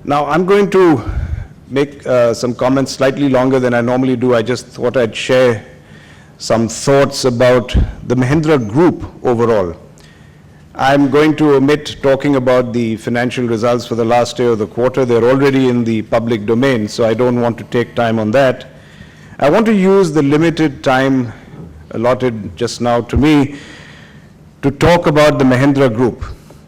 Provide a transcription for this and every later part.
Now, I'm going to make some comments slightly longer than I normally do. I just thought I'd share some thoughts about the Mahindra Group overall. I'm going to omit talking about the financial results for the last year of the quarter. They're already in the public domain, so I don't want to take time on that. I want to use the limited time allotted just now to me to talk about the Mahindra Group.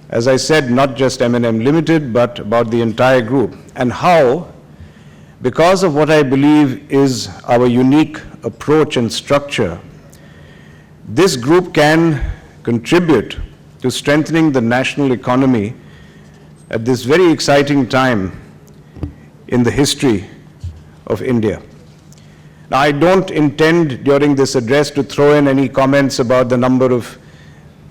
As I said, not just M&M Limited, but about the entire group, and how, because of what I believe is our unique approach and structure, this group can contribute to strengthening the national economy at this very exciting time in the history of India. Now, I don't intend during this address to throw in any comments about the number of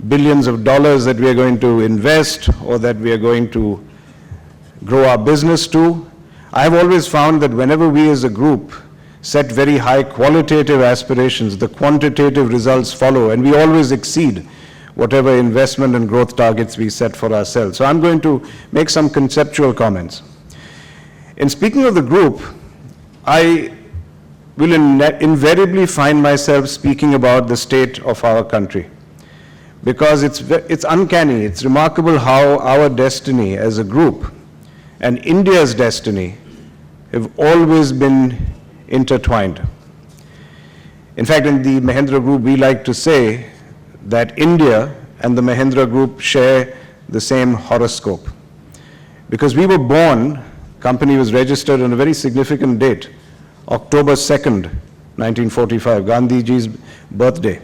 billions of dollars that we are going to invest or that we are going to grow our business to. I have always found that whenever we as a group set very high qualitative aspirations, the quantitative results follow, and we always exceed whatever investment and growth targets we set for ourselves. So I'm going to make some conceptual comments. In speaking of the group, I will invariably find myself speaking about the state of our country, because it's uncanny, it's remarkable how our destiny as a group and India's destiny have always been intertwined. In fact, in the Mahindra Group, we like to say that India and the Mahindra Group share the same horoscope. Because we were born, company was registered on a very significant date, October 2nd, 1945, Gandhiji's birthday.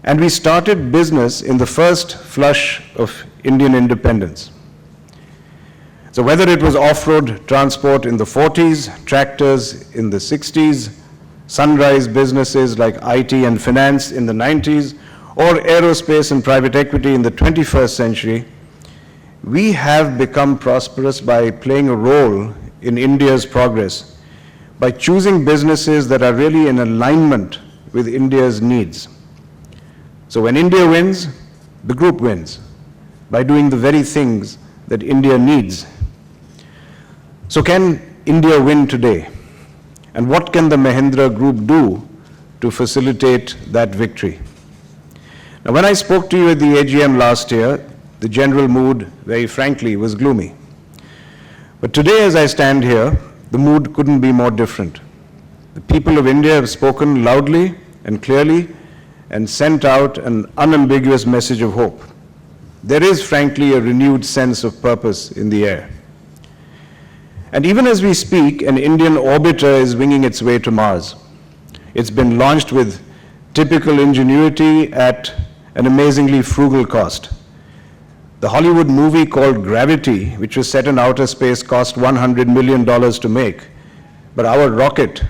And we started business in the first flush of Indian independence. So whether it was off-road transport in the 40s, tractors in the 60s, sunrise businesses like IT and finance in the 90s, or aerospace and private equity in the 21st century, we have become prosperous by playing a role in India's progress, by choosing businesses that are really in alignment with India's needs. So when India wins, the group wins, by doing the very things that India needs. So can India win today? And what can the Mahindra Group do to facilitate that victory? Now, when I spoke to you at the AGM last year, the general mood, very frankly, was gloomy. But today, as I stand here, the mood couldn't be more different. The people of India have spoken loudly and clearly and sent out an unambiguous message of hope. There is, frankly, a renewed sense of purpose in the air. And even as we speak, an Indian orbiter is winging its way to Mars. It's been launched with typical ingenuity at an amazingly frugal cost. The Hollywood movie called Gravity, which was set in outer space, cost $100 million to make. But our rocket,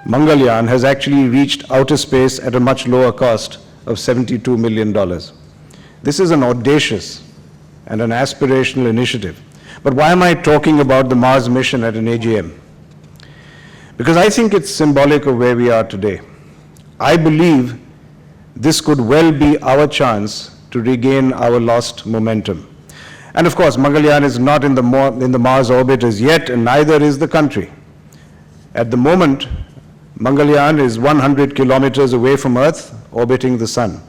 Mangalyaan, has actually reached outer space at a much lower cost of $72 million. This is an audacious and an aspirational initiative. But why am I talking about the Mars mission at an AGM? Because I think it's symbolic of where we are today. I believe this could well be our chance to regain our lost momentum. And of course, Mangalyaan is not in the Mars orbit as yet, and neither is the country. At the moment, Mangalyaan is 100 kilometers away from Earth, orbiting the Sun.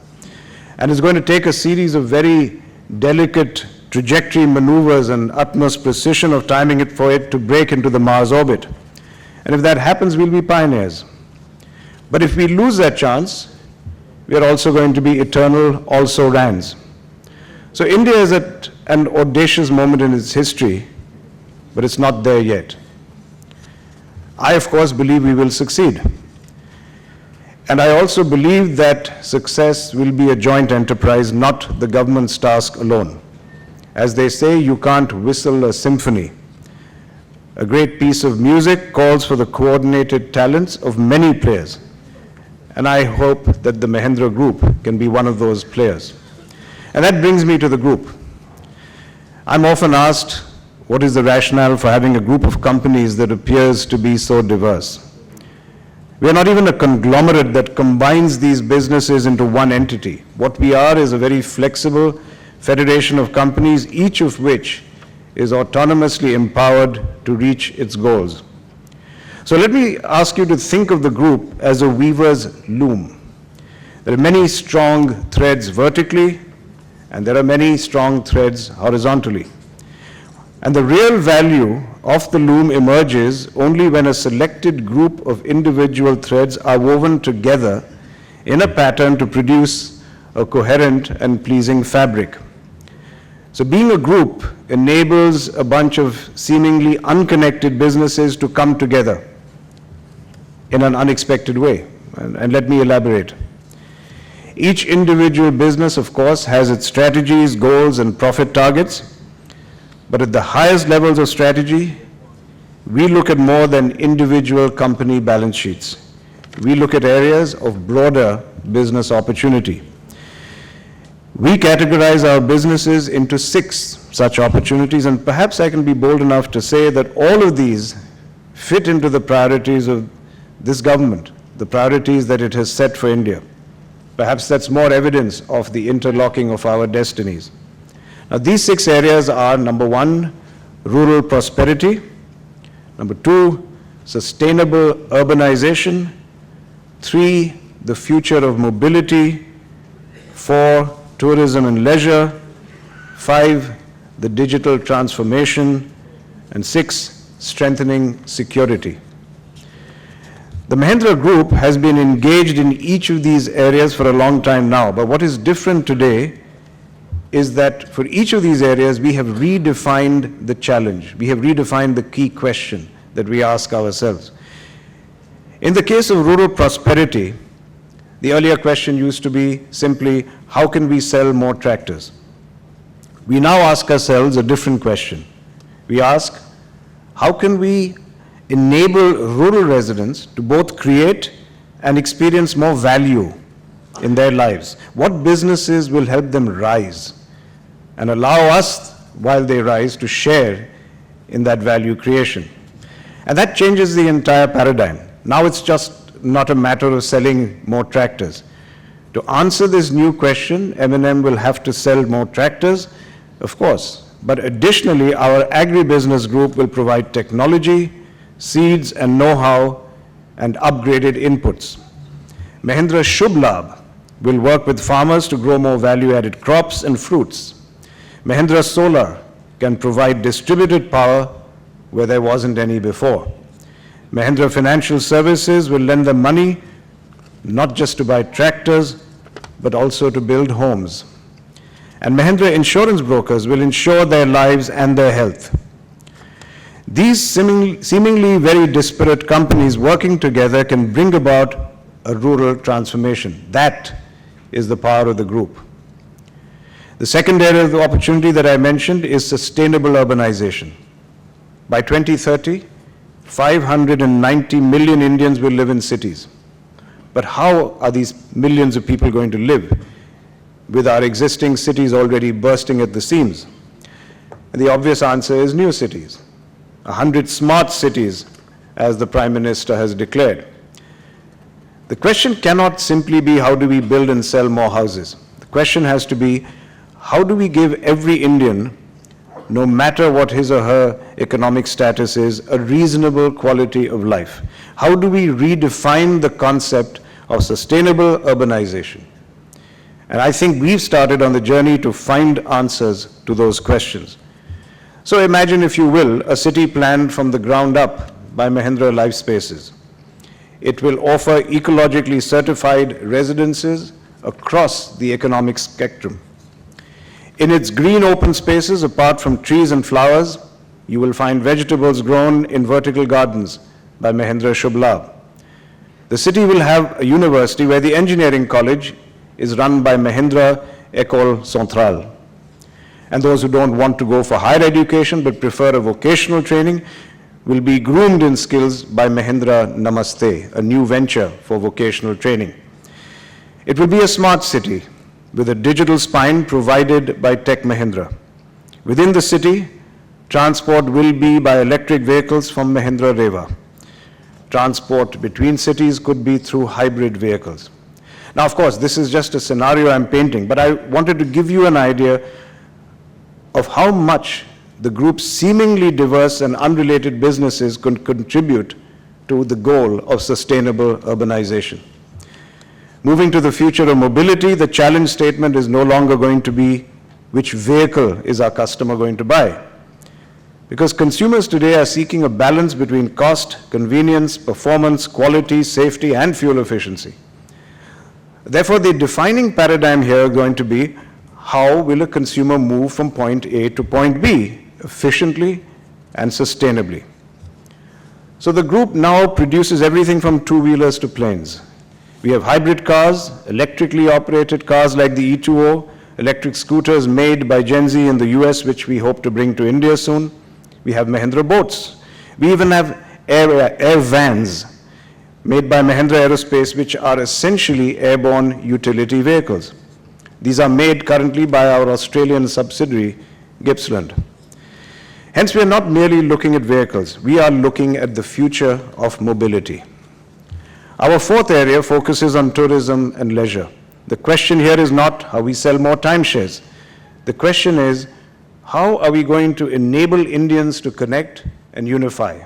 And it's going to take a series of very delicate trajectory maneuvers and utmost precision of timing it for it to break into the Mars orbit. And if that happens, we'll be pioneers. But if we lose that chance, we are also going to be eternal also-rans. So India is at an audacious moment in its history, but it's not there yet. I, of course, believe we will succeed. And I also believe that success will be a joint enterprise, not the government's task alone. As they say, you can't whistle a symphony. A great piece of music calls for the coordinated talents of many players. And I hope that the Mahindra Group can be one of those players. And that brings me to the group. I'm often asked, what is the rationale for having a group of companies that appears to be so diverse? We are not even a conglomerate that combines these businesses into one entity. What we are is a very flexible federation of companies, each of which is autonomously empowered to reach its goals. So let me ask you to think of the group as a weaver's loom. There are many strong threads vertically, and there are many strong threads horizontally. And the real value of the loom emerges only when a selected group of individual threads are woven together in a pattern to produce a coherent and pleasing fabric. So being a group enables a bunch of seemingly unconnected businesses to come together in an unexpected way. And let me elaborate. Each individual business, of course, has its strategies, goals, and profit targets. But at the highest levels of strategy, we look at more than individual company balance sheets. We look at areas of broader business opportunity. We categorize our businesses into 6 such opportunities, and perhaps I can be bold enough to say that all of these fit into the priorities of this government, the priorities that it has set for India. Perhaps that's more evidence of the interlocking of our destinies. Now, these 6 areas are: number 1, rural prosperity; number 2, sustainable urbanization; 3, the future of mobility; 4, tourism and leisure; 5, the digital transformation; and 6, strengthening security. The Mahindra Group has been engaged in each of these areas for a long time now, but what is different today is that for each of these areas we have redefined the challenge, we have redefined the key question that we ask ourselves. In the case of rural prosperity, the earlier question used to be simply, how can we sell more tractors? We now ask ourselves a different question. We ask, how can we enable rural residents to both create and experience more value in their lives? What businesses will help them rise and allow us, while they rise, to share in that value creation? And that changes the entire paradigm. Now it's just not a matter of selling more tractors. To answer this new question, M&M will have to sell more tractors, of course, but additionally our agribusiness group will provide technology, seeds and know-how, and upgraded inputs. Mahindra Shubh Labh will work with farmers to grow more value-added crops and fruits. Mahindra Solar can provide distributed power where there wasn't any before. Mahindra Financial Services will lend them money not just to buy tractors, but also to build homes. And Mahindra Insurance Brokers will insure their lives and their health. These seemingly very disparate companies working together can bring about a rural transformation. That is the power of the group. The second area of the opportunity that I mentioned is sustainable urbanization. By 2030, 590 million Indians will live in cities. But how are these millions of people going to live with our existing cities already bursting at the seams? And the obvious answer is new cities. 100 smart cities, as the Prime Minister has declared. The question cannot simply be how do we build and sell more houses. The question has to be how do we give every Indian, no matter what his or her economic status is, a reasonable quality of life? How do we redefine the concept of sustainable urbanization? And I think we've started on the journey to find answers to those questions. So imagine, if you will, a city planned from the ground up by Mahindra Life Spaces. It will offer ecologically certified residences across the economic spectrum. In its green open spaces, apart from trees and flowers, you will find vegetables grown in vertical gardens by Mahindra Shubh Labh. The city will have a university where the engineering college is run by Mahindra École Centrale. And those who don't want to go for higher education but prefer a vocational training will be groomed in skills by Mahindra Namaste, a new venture for vocational training. It will be a smart city with a digital spine provided by Tech Mahindra. Within the city, transport will be by electric vehicles from Mahindra Reva. Transport between cities could be through hybrid vehicles. Now, of course, this is just a scenario I'm painting, but I wanted to give you an idea of how much the group's seemingly diverse and unrelated businesses could contribute to the goal of sustainable urbanization. Moving to the future of mobility, the challenge statement is no longer going to be which vehicle is our customer going to buy. Because consumers today are seeking a balance between cost, convenience, performance, quality, safety, and fuel efficiency. Therefore, the defining paradigm here is going to be how will a consumer move from point A to point B efficiently and sustainably. So the group now produces everything from two-wheelers to planes. We have hybrid cars, electrically operated cars like the E2O, electric scooters made by Gen Z in the US, which we hope to bring to India soon. We have Mahindra boats. We even have air vans made by Mahindra Aerospace, which are essentially airborne utility vehicles. These are made currently by our Australian subsidiary, Gippsland. Hence, we are not merely looking at vehicles. We are looking at the future of mobility. Our fourth area focuses on tourism and leisure. The question here is not how we sell more timeshares. The question is, how are we going to enable Indians to connect and unify?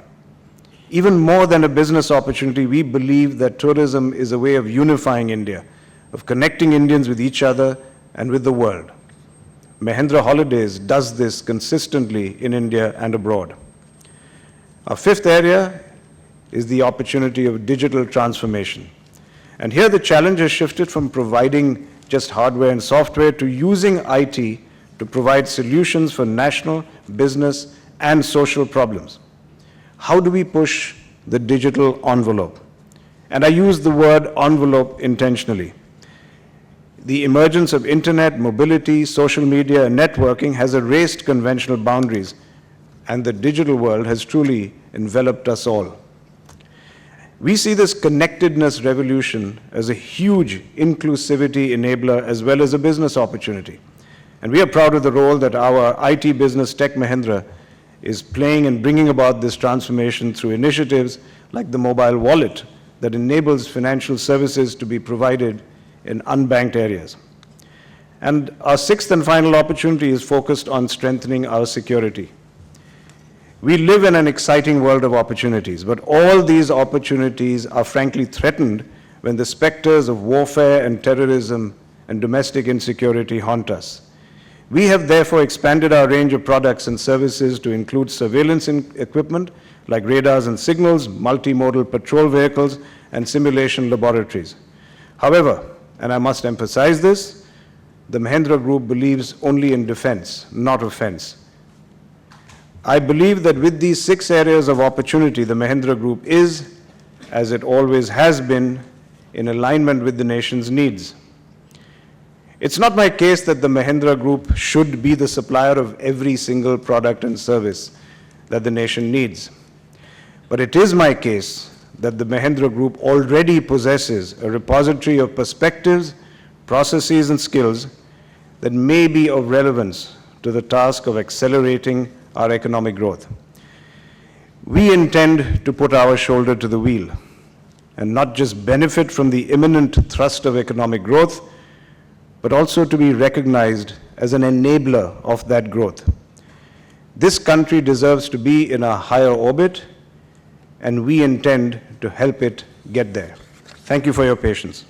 Even more than a business opportunity, we believe that tourism is a way of unifying India, of connecting Indians with each other and with the world. Mahindra Holidays does this consistently in India and abroad. Our fifth area is the opportunity of digital transformation. And here the challenge has shifted from providing just hardware and software to using IT to provide solutions for national, business, and social problems. How do we push the digital envelope? And I use the word envelope intentionally. The emergence of internet, mobility, social media, and networking has erased conventional boundaries, and the digital world has truly enveloped us all. We see this connectedness revolution as a huge inclusivity enabler as well as a business opportunity. And we are proud of the role that our IT business, Tech Mahindra, is playing in bringing about this transformation through initiatives like the mobile wallet that enables financial services to be provided in unbanked areas. And our sixth and final opportunity is focused on strengthening our security. We live in an exciting world of opportunities, but all these opportunities are frankly threatened when the specters of warfare and terrorism and domestic insecurity haunt us. We have therefore expanded our range of products and services to include surveillance equipment like radars and signals, multimodal patrol vehicles, and simulation laboratories. However, and I must emphasize this, the Mahindra Group believes only in defense, not offense. I believe that with these 6 areas of opportunity, the Mahindra Group is, as it always has been, in alignment with the nation's needs. It's not my case that the Mahindra Group should be the supplier of every single product and service that the nation needs. But it is my case that the Mahindra Group already possesses a repository of perspectives, processes, and skills that may be of relevance to the task of accelerating our economic growth. We intend to put our shoulder to the wheel and not just benefit from the imminent thrust of economic growth, but also to be recognized as an enabler of that growth. This country deserves to be in a higher orbit, and we intend to help it get there. Thank you for your patience.